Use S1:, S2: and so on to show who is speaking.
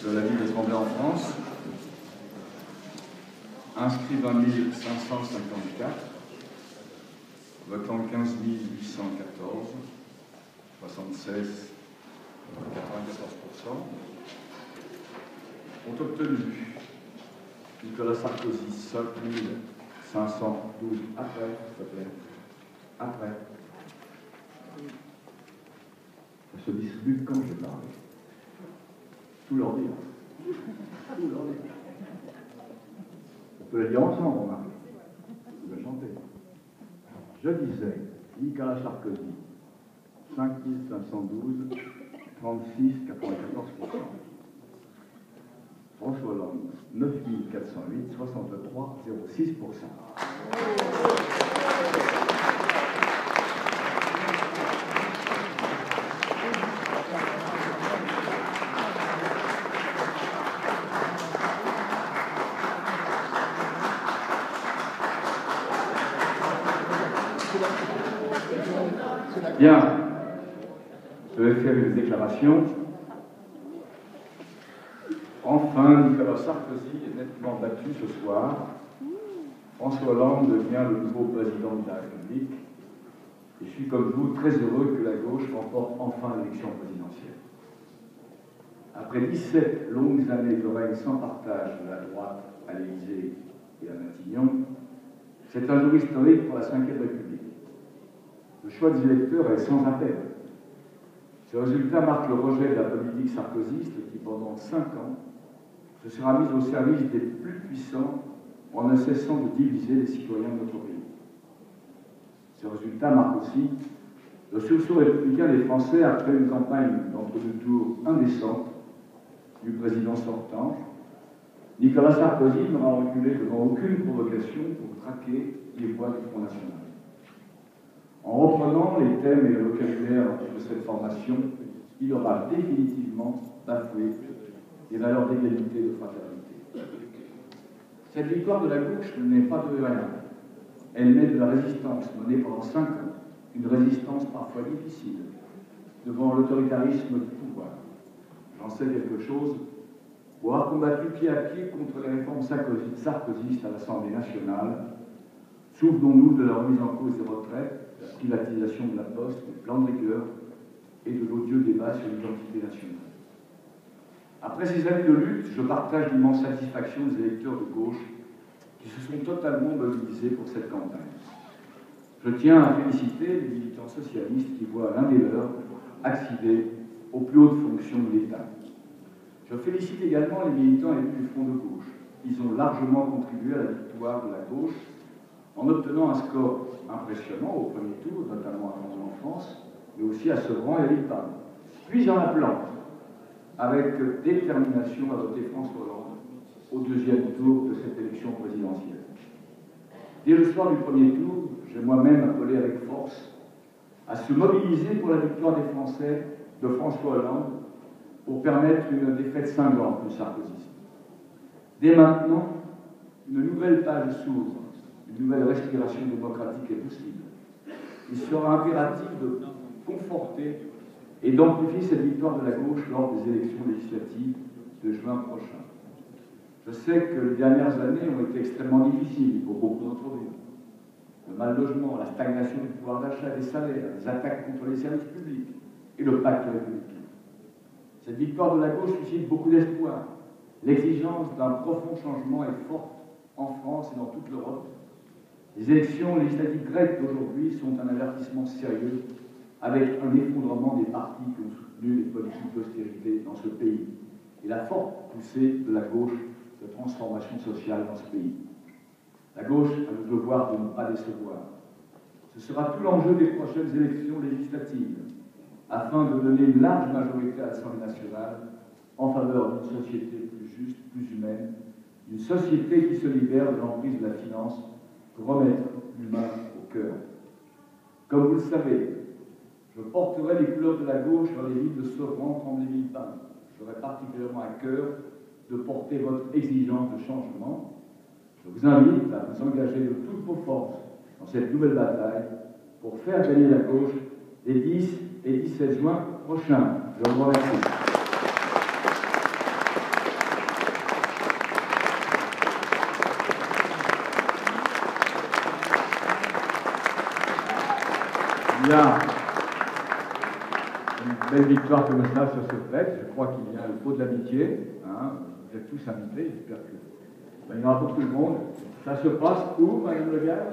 S1: de la ville d'Assemblée en France, inscrit 20 554, votant 15 814, 76, 94%, ont obtenu Nicolas Sarkozy, 5 512, après, s'il te plaît, après. Ça se distribue quand je parle. Tout leur dire. Tout leur dire. On peut le dire ensemble, on a. Vous pouvez chanter. Je disais, Nicolas Sarkozy, 5 512, 36, 94%. François Hollande, 9 408, 63, 0,6%. Bien, je vais faire une déclaration. Enfin, Nicolas Sarkozy est nettement battu ce soir. François Hollande devient le nouveau président de la République. Et je suis comme vous très heureux que la gauche remporte enfin l'élection présidentielle. Après 17 longues années de règne sans partage de la droite à l'Élysée et à Matignon, c'est un jour historique pour la Ve République. Le choix des électeurs est sans appel. Ce résultat marque le rejet de la politique sarkozyste qui, pendant 5 ans, se sera mise au service des plus puissants en ne cessant de diviser les citoyens de notre pays. Ce résultat marque aussi le sursaut républicain des Français après une campagne d'entre-deux tours indécente du président sortant. Nicolas Sarkozy n'aura reculé devant aucune provocation pour traquer les voix du Front National. En reprenant les thèmes et le vocabulaire de cette formation, il aura définitivement bafoué les valeurs d'égalité et de fraternité. Cette victoire de la gauche n'est pas de rien. Elle naît de la résistance menée pendant 5 ans, une résistance parfois difficile, devant l'autoritarisme du pouvoir. J'en sais quelque chose pour avoir combattu pied à pied contre les réformes sarkozystes à l'Assemblée nationale. Souvenons-nous de la remise en cause des retraites, de la privatisation de la Poste, du plan de rigueur et de l'odieux débat sur l'identité nationale. Après ces années de lutte, je partage l'immense satisfaction des électeurs de gauche qui se sont totalement mobilisés pour cette campagne. Je tiens à féliciter les militants socialistes qui voient l'un des leurs accéder aux plus hautes fonctions de l'État. Je félicite également les militants élus du Front de gauche. Ils ont largement contribué à la victoire de la gauche en obtenant un score impressionnant au premier tour, notamment à Lyon-en-France, mais aussi à Sevran et à Villepin. Puis en appelant avec détermination à voter François Hollande au deuxième tour de cette élection présidentielle. Dès le soir du premier tour, j'ai moi-même appelé avec force à se mobiliser pour la victoire des Français de François Hollande pour permettre une défaite cinglante de Sarkozy. Dès maintenant, une nouvelle page s'ouvre, une nouvelle respiration démocratique est possible. Il sera impératif de conforter et d'amplifier cette victoire de la gauche lors des élections législatives de juin prochain. Je sais que les dernières années ont été extrêmement difficiles pour beaucoup d'entre vous. Le mal-logement, la stagnation du pouvoir d'achat des salaires, les attaques contre les services publics et le pacte républicain. Cette victoire de la gauche suscite beaucoup d'espoir. L'exigence d'un profond changement est forte en France et dans toute l'Europe. Les élections législatives grecques d'aujourd'hui sont un avertissement sérieux avec un effondrement des partis qui ont soutenu les politiques d'austérité dans ce pays et la forte poussée de la gauche de transformation sociale dans ce pays. La gauche a le devoir de ne pas décevoir. Ce sera tout l'enjeu des prochaines élections législatives, afin de donner une large majorité à l'Assemblée nationale en faveur d'une société plus juste, plus humaine, d'une société qui se libère de l'emprise de la finance pour remettre l'humain au cœur. Comme vous le savez, je porterai les couleurs de la gauche dans les villes de Sevran, Tremblay-Villepin. J'aurai particulièrement à cœur de porter votre exigence de changement. Je vous invite à vous engager de toutes vos forces dans cette nouvelle bataille pour faire gagner la gauche les 10 et 17 juin prochains. Je vous remercie. il y a une belle victoire comme ça sur ce fait. Je crois qu'il y a le pot de l'amitié. Hein. Vous êtes tous invités, j'espère que. Ben, il y en aura pour tout le monde. Ça se passe où, Madame Le Gall?